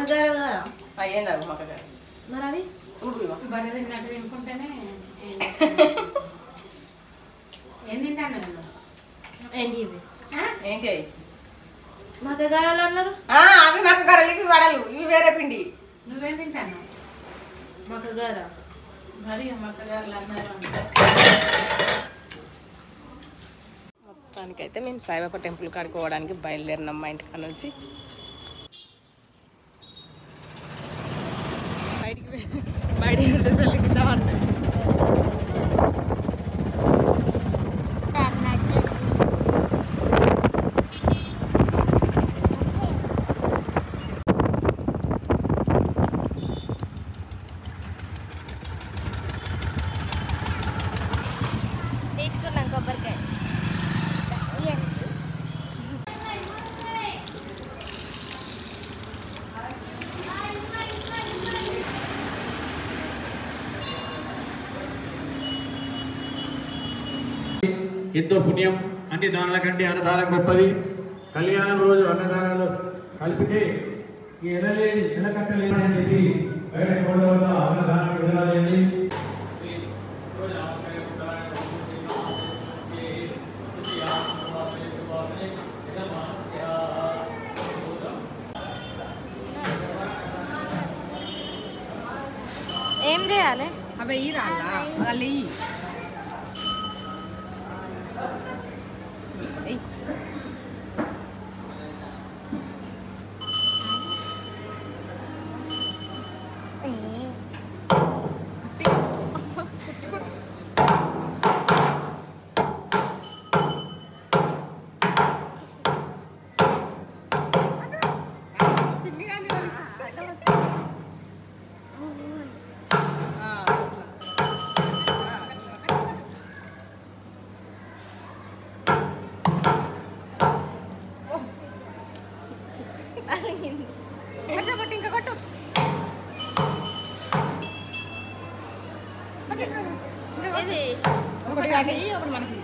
మక్కగారు అయ్యేందా మక్కగారు మరి అవి చూడు బాగా తిన్నట్టు తినుకుంటేనే ఏం తింటాను ఏంటి ఇవి ఏంటి అవి మక్కగాయలు అన్నారు అవి మక్కగారలు ఇవి వడలు ఇవి వేరే పిండి నువ్వేం తింటాను మక్కగార మరి మక్కగారులు అన్నారు మొత్తానికైతే మేము సాయిబాబా టెంపుల్ కాడికి పోవడానికి బయలుదేరినాం మా ఇంటికాడ నుంచి బయటికి తీసుకున్నాం కొబ్బరికాయ ఎంతో పుణ్యం అన్ని దానాల కంటే అన్నదానం గొప్పది. కళ్యాణం రోజు అన్నదానాలు కలిపితే ఈ ఎలకట్టలేని చెప్పి బయట కోట వద్ద అన్నదానం విడుదలైంది. ఏం చేయాలి అవి ఈ రాళ్ళ వాళ్ళు ఇంకా కొట్టు ఇది ఒకటి కానీ ఒకటి మనకి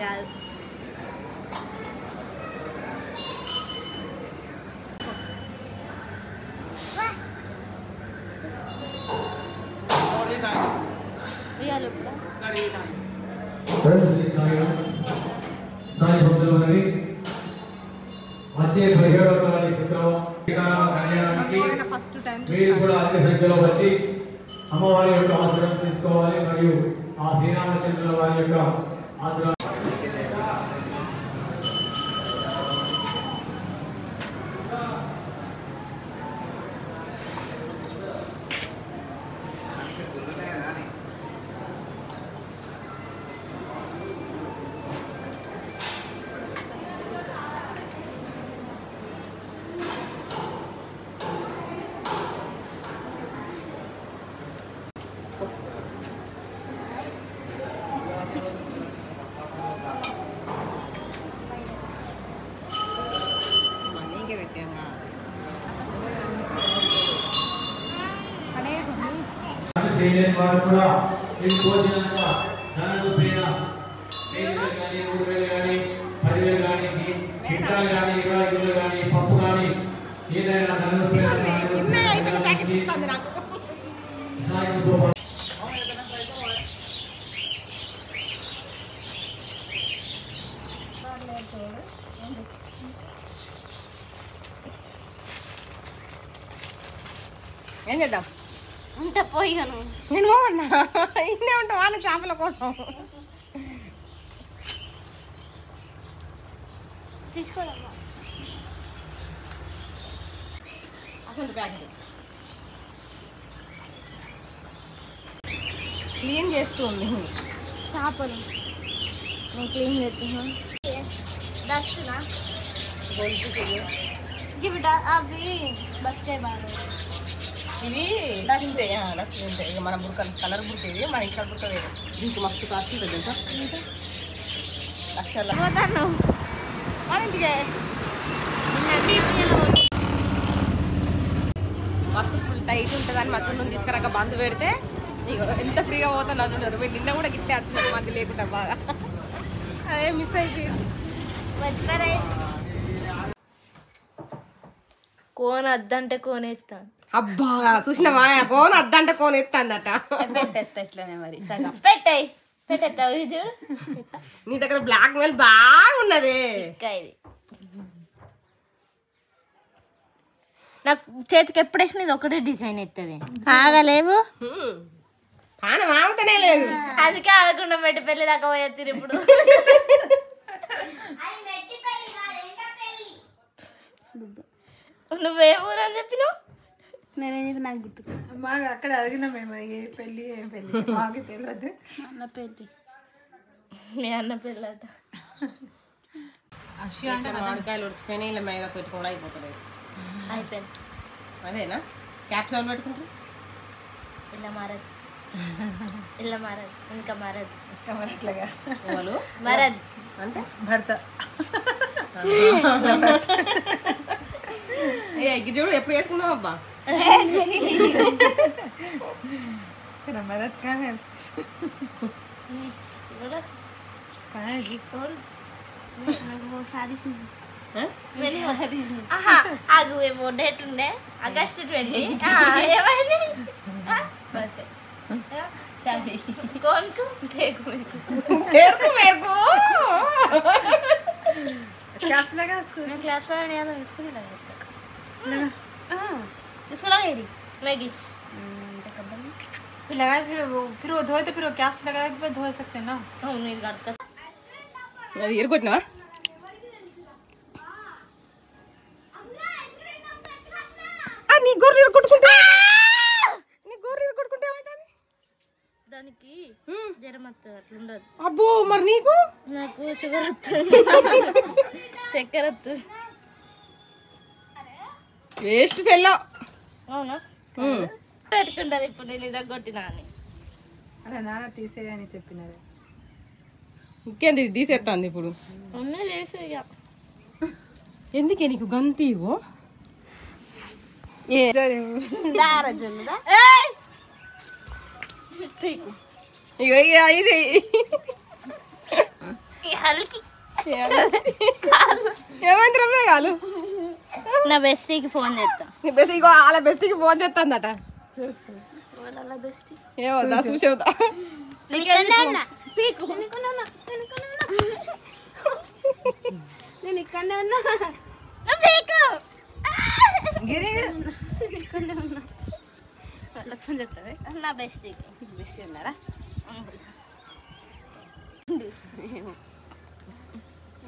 కాదు సాయి భక్తులు ఉన్నది వచ్చే 17వ తారీఖు శుక్రవారం కళ్యాణానికి మీరు కూడా అధిక సంఖ్యలో వచ్చి అమ్మవారి యొక్క ఆశీర్వాదం తీసుకోవాలి మరియు ఆ శ్రీరామచంద్రుల వారి యొక్క ఆశీర్వాదం చేయలేని వారు కూడా ఈ భోజనంగా ధనం పైన 5,000 కానీ 3,000 కానీ 10,000 కానీ గింటాలు కానీ 20 కిలోలు కానీ పప్పు కానీ ఏదైనా ధనం ఏం చేద్దాం ఉంటే పోయాను నేను బాగున్నా ఇన్నే ఉంటా వాళ్ళ చేపల కోసం తీసుకోదమ్మా అసలు ప్యాకెట్ క్లీన్ చేస్తుంది చేపలు నేను క్లీన్ చేస్తున్నాను దస్తునా ఇవి అవి బచ్చే బాగా ఇవి డస్ట్ ఉంటాయి ఇక మన బుర్క కలర్ బుర్క ఇది మన ఇక్కడ బుర్క వేరు దీనికి మస్తు కాస్ట్ ఉంటుంది తెలుసా లక్షల పోతాను మన ఇంటికే బస్సు ఫుల్ టైట్ ఉంటుంది అని మధ్య నుండి తీసుకురాక బంద్ పెడితే నీకు ఎంత ఫ్రీగా పోతాను అంటున్నారు. మీరు నిన్న కూడా గిట్టే వచ్చినారు మంది లేకుండా బాగా అదే మిస్ అయిపోయింది. కోన్ అద్దంటే కోన్ వేస్తాను. అబ్బా చూసినావా కోన్ అద్దంటే కోన్ ఎత్తాందట. పెట్టేస్తా ఇట్లనే మరి సగం పెట్టేయి పెట్టేస్తావు ఇది చూడు. నీ దగ్గర బ్లాక్ మెయిల్ బాగున్నది. ఇంకా ఇది నాకు చేతికి ఎప్పుడు వేసిన ఇది ఒకటే డిజైన్ ఎత్తది. ఆగలేవు పానం ఆగుతనే లేదు. అందుకే ఆగకుండా మెట్టి పెళ్లి దాకా పోయేత్తిరు ఇప్పుడు. నువ్వే ఊరు అని చెప్పినావు? నేనేం చెప్పి నాకు గుర్తు మాకు అక్కడ అడిగినా మేము ఏ పెళ్ళి ఏం పెళ్ళి మాకు తెలియదు. అన్న పెళ్ళి మీ అన్న పెళ్ళట. మామిడికాయలు ఉడిచిపోయినా ఇలా మీద పెట్టుకుండా అయిపోతలేదు. అయిపోయింది. అదేనా క్యాప్సూల్ పెట్టుకుంటారు. ఇలా మారదు ఇలా మారదు ఇంకా మారదు ఇసుక మరట్లాగా ఎవరు మారదు అంటే భర్త చూడు ఎప్పుడు వేసుకున్నావు అబ్బా. मदद का है बोला कहाँ है जी कौन वो शादी से आगे वो डेट ఉండే అగస్ట్ 20 ఏమైంది బస్ शादी कौन को देखो मेरे को क्लैप्स लगा उसको मैं क्लैप्स लगाने आता हूं इसको नहीं लगाता इसको लगाएगी लगिस फिर लगाए फिर वो धोए तो फिर वो कैप्स लगाए तो धो सकते हैं ना అవును ఇది కడతా అది ఎరుకొట్టినా నీ గొర్రెలు కొట్టుకుంటా నీ గొర్రెలు కొట్టుకుంటే ఏమవుతుంది దానికి జ్వరం వస్తుంది అట్లా ఉండదు. అబ్బో మరి నీకు నాకు షుగర్ వస్తుంది చక్కెర వస్తుంది. Waste fellow. అవునా పెట్టుకుంటుంది ఇప్పుడు నేను ఇదా కొట్టినా అని. అలా నాన్న తీసేయని చెప్పినారు. ఇంకేంది తీసేస్తాంది ఇప్పుడు. అన్నీ చేసి ఇక ఎందుకే నీకు గంతి ఇగో దారజులుదా ఇగో ఇక ఇది హల్కి ఏమైంది రమ్మే కాదు. నా బెస్టీకి ఫోన్ చేస్తా. నీ బెస్ట్ ఇగో వాళ్ళ బెస్ట్కి ఫోన్ చేస్తుందట. వాళ్ళ బెస్టీ ఏమవుతా చూసేవుతా పీకు నేను ఇక్కడనే ఉన్నా పీకు గిరి వాళ్ళకి ఫోన్ చేస్తావే నా బెస్టీకి బెస్టీ ఉన్నారా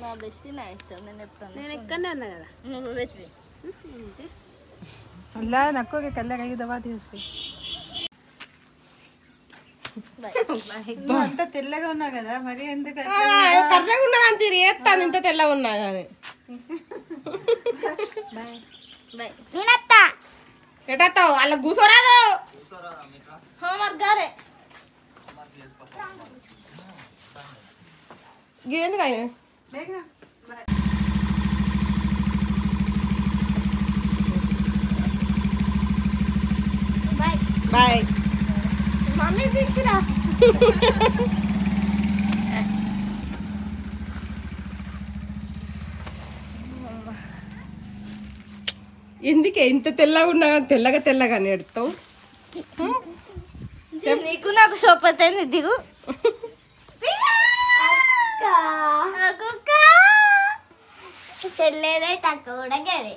నా బెస్టీ నా ఇష్టం. నేను చెప్తాను నేను ఇక్కడనే ఉన్నా కదా నువ్వు వెతివి అలా నక్కువ కళ్ళ కయ్యి దబా తీసుకో అంత తెల్లగా ఉన్నా కదా మరి ఎందుకు కర్రగా ఉన్నది అంత ఏస్తాను ఇంత తెల్లగా ఉన్నా కానీ. బాయ్ నేనత్తా ఎటాస్తావు వాళ్ళ కూసోరాదు. హోంవర్క్ గారే ఎందుకు ఆయన బాయ్ బాయ్ మమ్మీ పిచ్చిరా ఎందుకే ఇంత తెల్లగా ఉన్నా తెల్లగా తెల్లగా నేడుతావు. నీకు నాకు సోపత్ అయింది దిగు చెల్లేదైతే అక్క కూడా గదే